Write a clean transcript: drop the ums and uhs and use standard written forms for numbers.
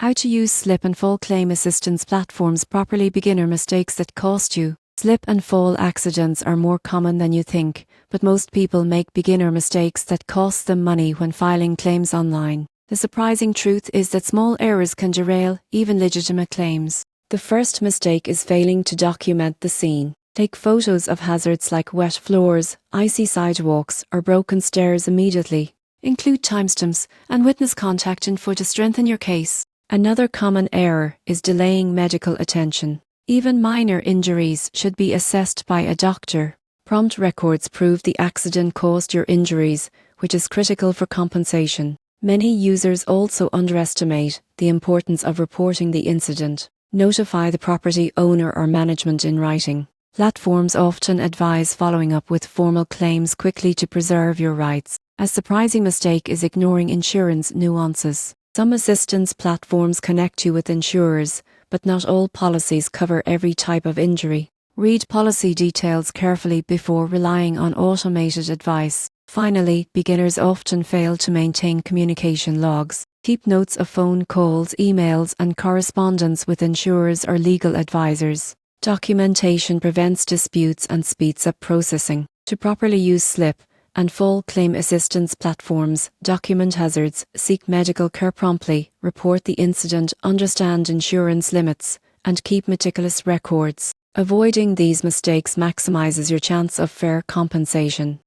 How to use slip and fall claim assistance platforms properly. Beginner mistakes that cost you. Slip and fall accidents are more common than you think, but most people make beginner mistakes that cost them money when filing claims online. The surprising truth is that small errors can derail even legitimate claims. The first mistake is failing to document the scene. Take photos of hazards like wet floors, icy sidewalks, or broken stairs immediately. Include timestamps and witness contact info to strengthen your case. Another common error is delaying medical attention. Even minor injuries should be assessed by a doctor. Prompt records prove the accident caused your injuries, which is critical for compensation. Many users also underestimate the importance of reporting the incident. Notify the property owner or management in writing. Platforms often advise following up with formal claims quickly to preserve your rights. A surprising mistake is ignoring insurance nuances. Some assistance platforms connect you with insurers, but not all policies cover every type of injury. Read policy details carefully before relying on automated advice. Finally, beginners often fail to maintain communication logs. Keep notes of phone calls, emails, and correspondence with insurers or legal advisors. Documentation prevents disputes and speeds up processing. To properly use slip and fall claim assistance platforms, document hazards, seek medical care promptly, report the incident, understand insurance limits, and keep meticulous records. Avoiding these mistakes maximizes your chance of fair compensation.